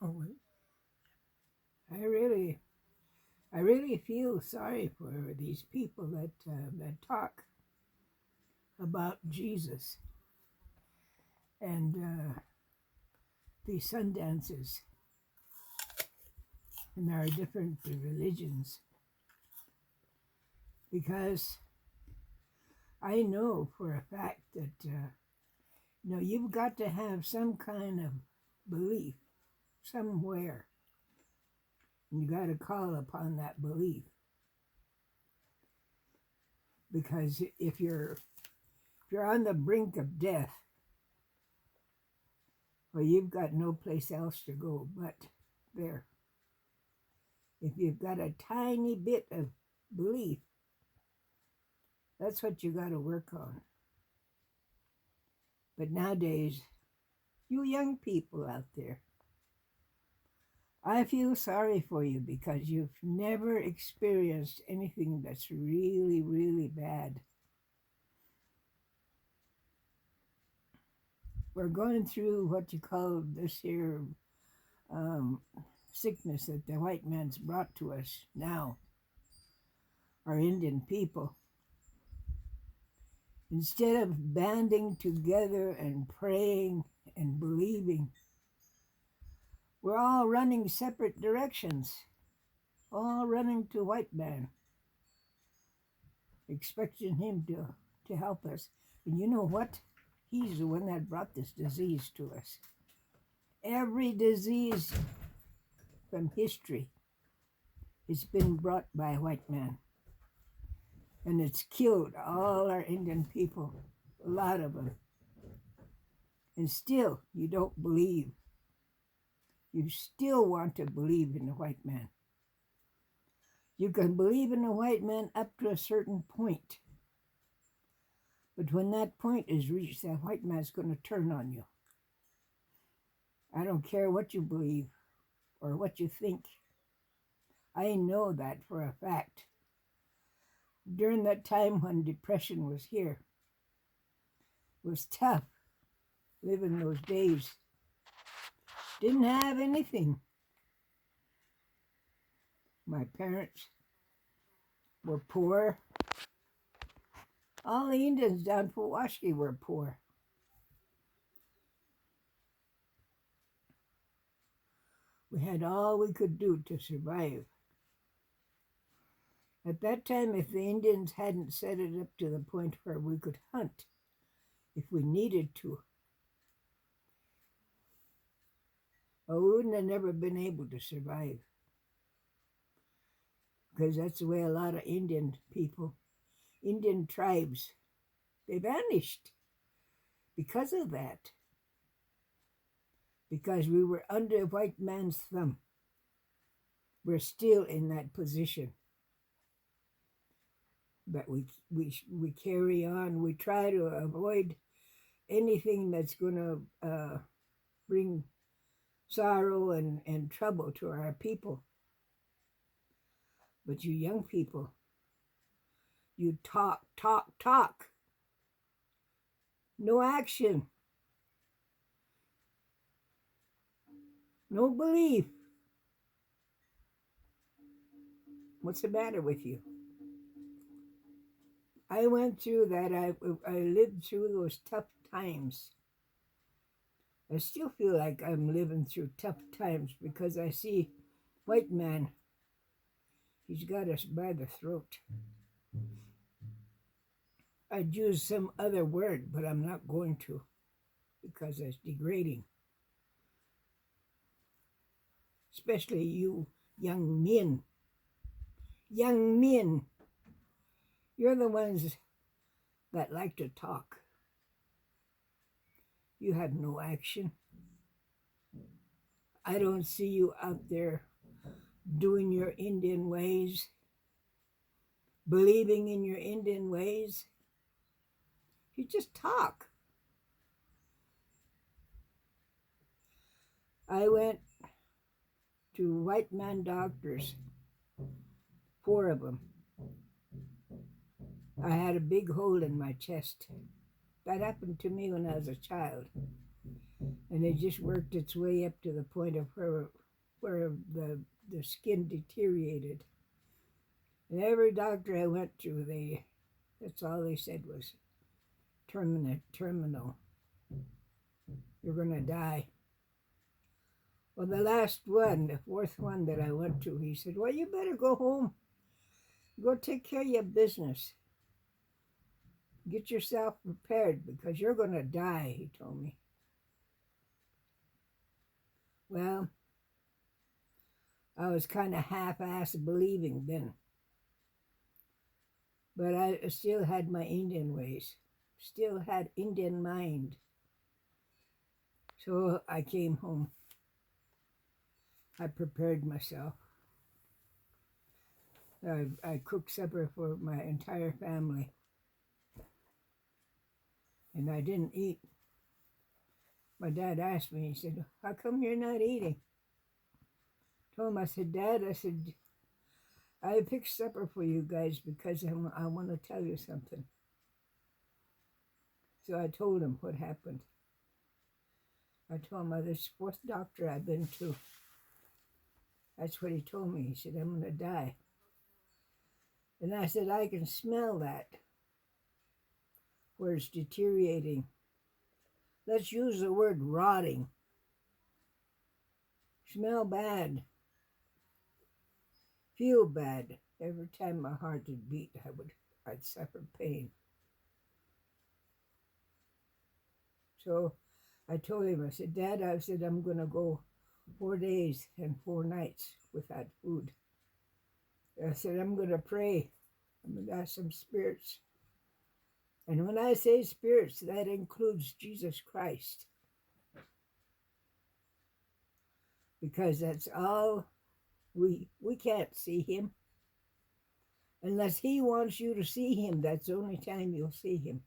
Oh, I really, I really feel sorry for these people that talk about Jesus and these sun dances and our different religions, because I know for a fact that you've got to have some kind of belief somewhere, and you got to call upon that belief, because if you're on the brink of death, well, you've got no place else to go but there. If you've got a tiny bit of belief, that's what you got to work on. But nowadays, you young people out there, I feel sorry for you because you've never experienced anything that's really, really bad. We're going through what you call this here um, sickness that the white man's brought to us now, our Indian people. Instead of banding together and praying and believing, we're all running separate directions, all running to white man, expecting him to help us. And you know what? He's the one that brought this disease to us. Every disease from history has been brought by a white man. And it's killed all our Indian people, a lot of them. And still, you don't believe. You still want to believe in the white man. You can believe in the white man up to a certain point. But when that point is reached, that white man's going to turn on you. I don't care what you believe or what you think. I know that for a fact. During that time when depression was here, it was tough living those days. Didn't have anything. My parents were poor. All the Indians down Pulaski were poor. We had all we could do to survive. At that time, if the Indians hadn't set it up to the point where we could hunt if we needed to, well, we wouldn't have never been able to survive. Because that's the way a lot of Indian people, Indian tribes, they vanished because of that. Because we were under white man's thumb. We're still in that position. But we carry on. We try to avoid anything that's going to bring sorrow and trouble to our people. But you young people, you talk, talk, talk. No action. No belief. What's the matter with you? I went through that. I lived through those tough times. I still feel like I'm living through tough times because I see white man. He's got us by the throat. I'd use some other word, but I'm not going to because it's degrading. Especially you young men. Young men. You're the ones that like to talk. You have no action. I don't see you out there doing your Indian ways, believing in your Indian ways. You just talk. I went to white man doctors, 4 of them. I had a big hole in my chest. That happened to me when I was a child. and it just worked its way up to the point of where the skin deteriorated. And every doctor I went to, that's all they said was terminal. You're gonna die. Well, the last one, the fourth one that I went to, he said, well, you better go home. Go take care of your business. Get yourself prepared because you're gonna die, he told me. Well, I was kind of half-assed believing then. But I still had my Indian ways, still had Indian mind. So I came home. I prepared myself. I cooked supper for my entire family. And I didn't eat. My dad asked me, he said, how come you're not eating? I told him, I said, Dad, I picked supper for you guys because I want to tell you something. So I told him what happened. I told him, this fourth doctor I've been to. That's what he told me. He said, I'm going to die. And I said, I can smell that, where it's deteriorating. Let's use the word rotting. Smell bad. Feel bad. Every time my heart would beat, I'd suffer pain. So I told him, I said, Dad, I said, I'm going to go 4 days and 4 nights without food. I said, I'm going to pray. I'm going to ask some spirits. And when I say spirits, that includes Jesus Christ. Because that's all, we can't see him. Unless he wants you to see him, that's the only time you'll see him.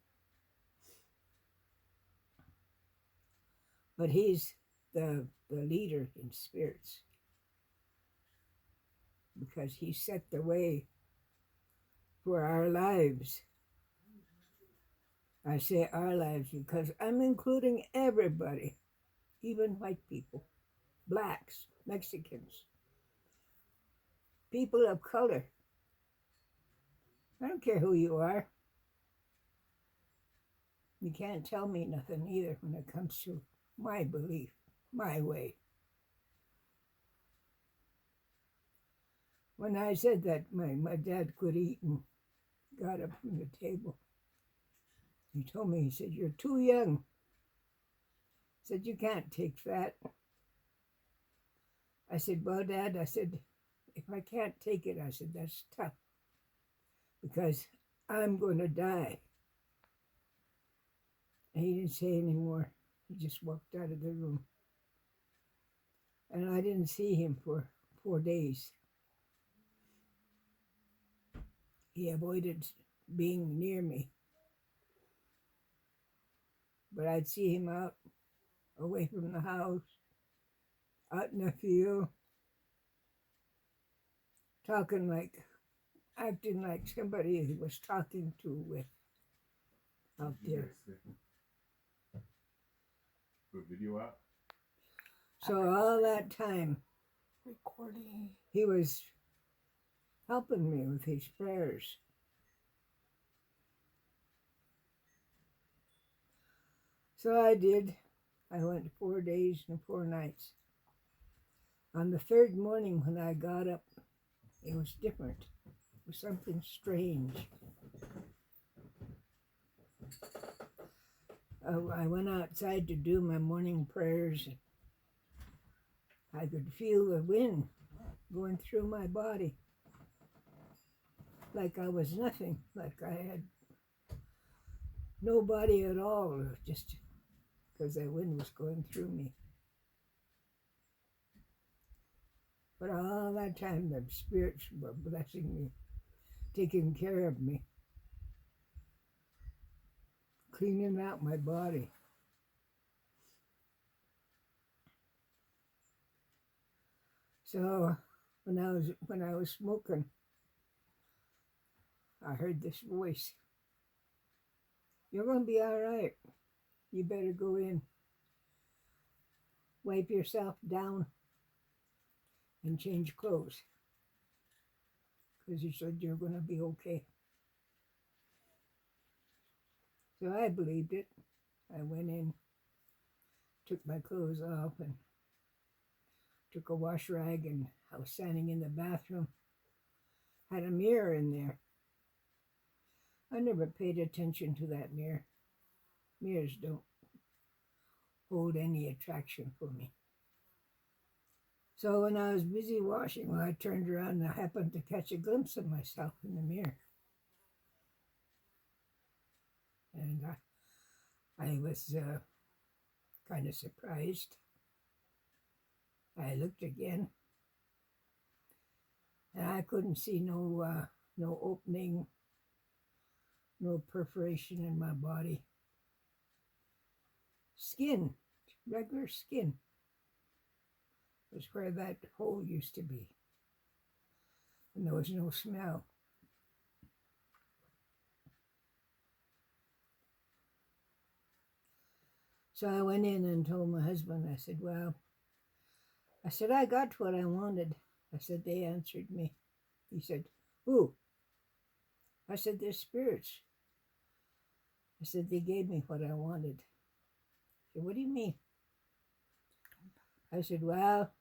But he's the leader in spirits. Because he set the way for our lives. I say our lives because I'm including everybody, even white people, blacks, Mexicans, people of color. I don't care who you are. You can't tell me nothing either when it comes to my belief, my way. When I said that, my dad could eat and got up from the table. He told me, he said, you're too young. He said, you can't take fat. I said, well, Dad, I said, if I can't take it, I said, that's tough. Because I'm going to die. And he didn't say any more. He just walked out of the room. And I didn't see him for 4 days. He avoided being near me. But I'd see him out, away from the house, out in the field, acting like somebody he was talking to with out there. Put video out? So all that time, Recording. he was helping me with his prayers. So I did. I went 4 days and 4 nights. On the 3rd morning when I got up, it was different. It was something strange. I went outside to do my morning prayers. I could feel the wind going through my body. Like I was nothing, like I had no body at all, just because that wind was going through me. But all that time, the spirits were blessing me, taking care of me, cleaning out my body. So when I was smoking, I heard this voice. You're going to be all right. You better go in. wipe yourself down and change clothes. Because he said you're going to be okay. So I believed it. I went in, took my clothes off, and took a wash rag, and I was standing in the bathroom. Had a mirror in there. I never paid attention to that mirror. Mirrors don't hold any attraction for me. So when I was busy washing, I turned around and I happened to catch a glimpse of myself in the mirror. And I was kind of surprised. I looked again, and I couldn't see no opening, no perforation in my body. Skin, regular skin, was where that hole used to be. And there was no smell. So I went in and told my husband, I said, well, I got what I wanted. I said, they answered me. He said, who? I said, they're spirits. I said, they gave me what I wanted. He said, what do you mean? I said, well,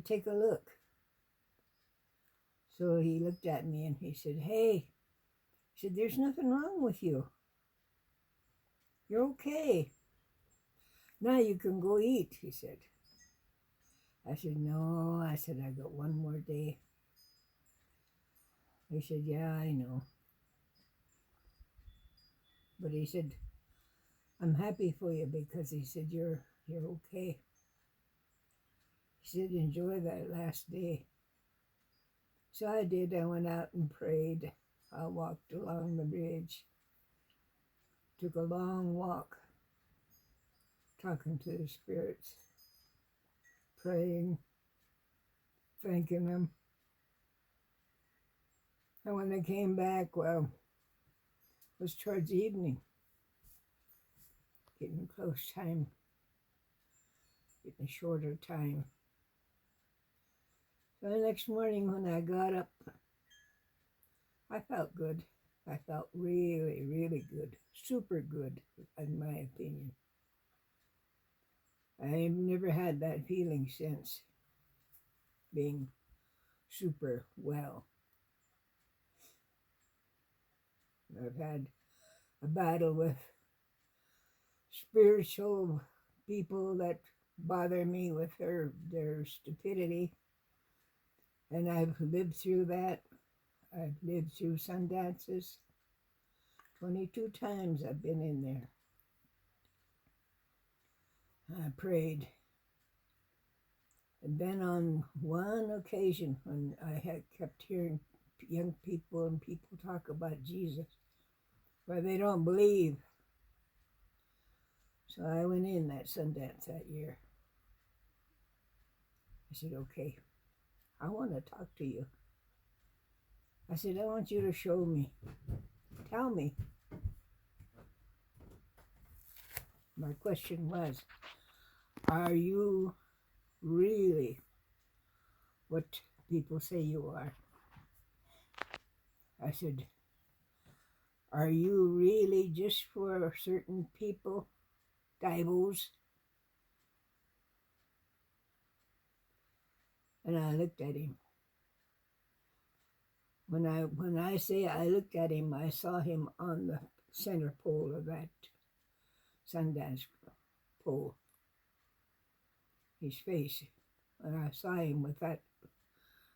take a look. So he looked at me and he said, hey, he said, there's nothing wrong with you. You're okay. Now you can go eat, he said. I said, no. I said, I got one more day. He said, yeah, I know. But he said, I'm happy for you because he said, you're okay. He said, enjoy that last day. So I did. I went out and prayed. I walked along the bridge. Took a long walk, talking to the spirits, praying, thanking them. And when I came back, well, it was towards evening, getting close time, getting shorter time. So the next morning when I got up, I felt good. I felt really, really good. Super good, in my opinion. I've never had that feeling since, being super well. I've had a battle with spiritual people that bother me with their stupidity. And I've lived through that. I've lived through sun dances. 22 times I've been in there. I prayed. And then on one occasion when I had kept hearing young people and people talk about Jesus, but they don't believe. So I went in that Sundance that year. I said, okay, I want to talk to you. I said, I want you to show me. Tell me. My question was, are you really what people say you are? I said, are you really just for certain people, divos? And I looked at him. When I say I looked at him, I saw him on the center pole of that Sundance pole. His face. And I saw him with that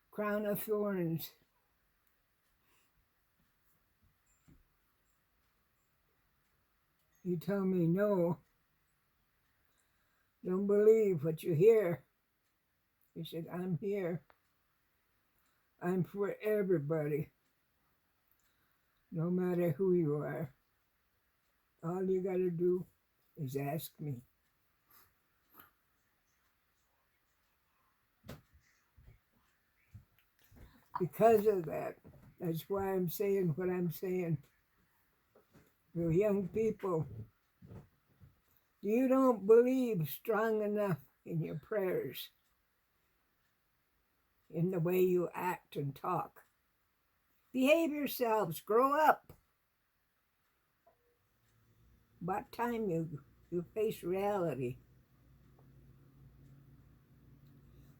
crown of thorns. You tell me no. Don't believe what you hear. He said, I'm here. I'm for everybody. No matter who you are. All you got to do is ask me. Because of that, that's why I'm saying what I'm saying. You young people, You don't believe strong enough in your prayers, in the way you act and talk. Behave yourselves, grow up. About time you face reality.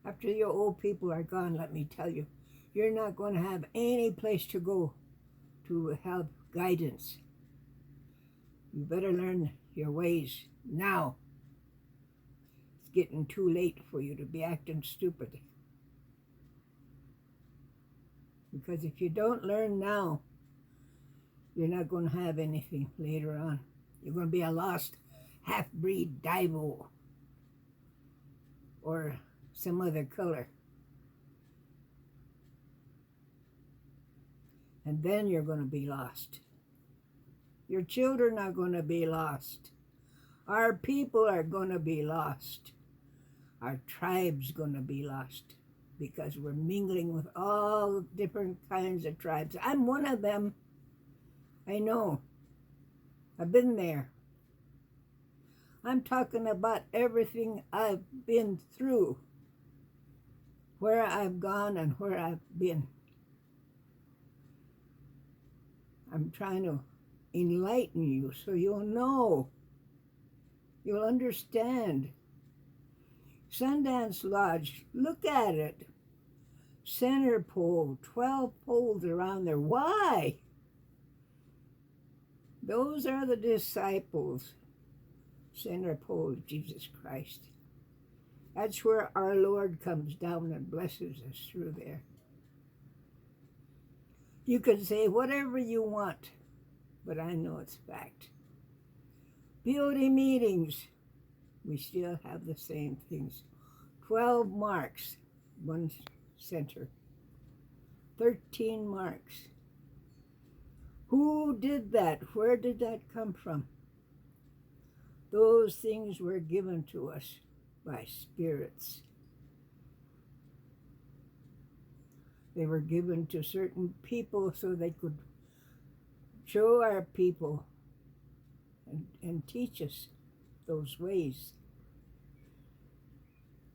After your old people are gone, let me tell you, you're not going to have any place to go to have guidance. You better learn your ways now. It's getting too late for you to be acting stupid. Because if you don't learn now, you're not going to have anything later on. You're going to be a lost half-breed Divo or some other color. And then you're going to be lost. Your children are going to be lost. Our people are going to be lost. Our tribe's going to be lost because we're mingling with all different kinds of tribes. I'm one of them. I know. I've been there. I'm talking about everything I've been through, where I've gone and where I've been. I'm trying to enlighten you so you'll know. You'll understand. Sundance Lodge, look at it. Center pole, 12 poles around there. Why? Those are the disciples. Center pole, Jesus Christ. That's where our Lord comes down and blesses us through there. You can say whatever you want, but I know it's fact. Beauty meetings, we still have the same things. 12 marks, one center. 13 marks. Who did that? Where did that come from? Those things were given to us by spirits. They were given to certain people so they could show our people and teach us those ways.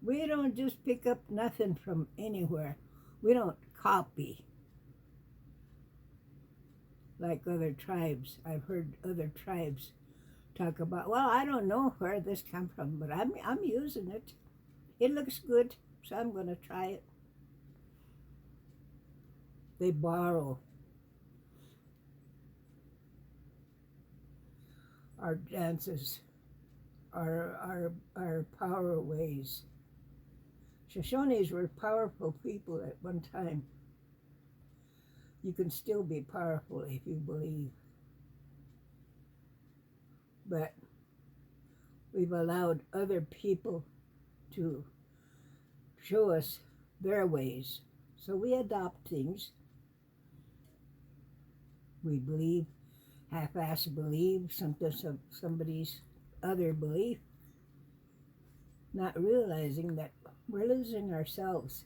We don't just pick up nothing from anywhere. We don't copy like other tribes. I've heard other tribes talk about, well, I don't know where this come from, but I'm using it. It looks good, so I'm going to try it. They borrow. Our dances, our power ways. Shoshones were powerful people at one time. You can still be powerful if you believe. But we've allowed other people to show us their ways. So we adopt things. We believe, half-ass believe somebody's other belief, not realizing that we're losing ourselves.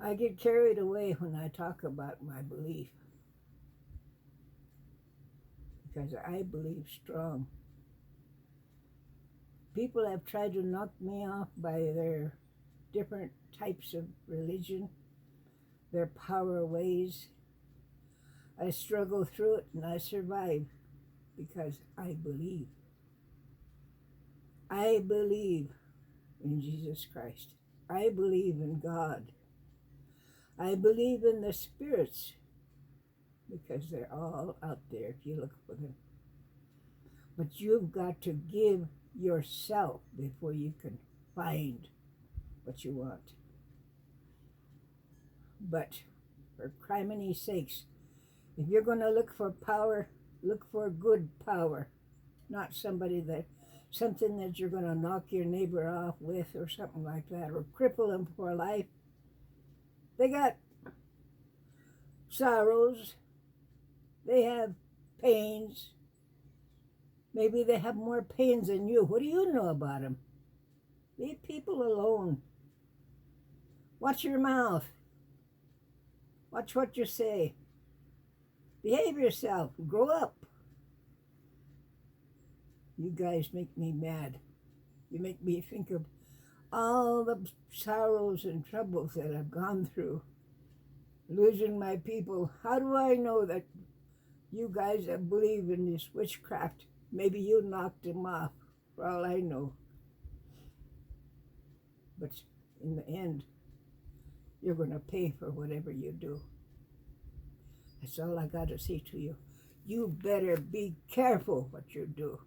I get carried away when I talk about my belief because I believe strong. People have tried to knock me off by their different types of religion, their power ways. I struggle through it and I survive because I believe. I believe in Jesus Christ. I believe in God. I believe in the spirits because they're all out there if you look for them. But you've got to give yourself before you can find what you want. But for criminy sakes, if you're going to look for power, look for good power, not something that you're going to knock your neighbor off with or something like that, or cripple them for life. They got sorrows. They have pains. Maybe they have more pains than you. What do you know about them? Leave people alone. Watch your mouth. Watch what you say. Behave yourself. Grow up. You guys make me mad. You make me think of all the sorrows and troubles that I've gone through. Losing my people. How do I know that you guys that believe in this witchcraft, maybe you knocked them off, for all I know. But in the end, you're going to pay for whatever you do. That's all I got to say to you. You better be careful what you do.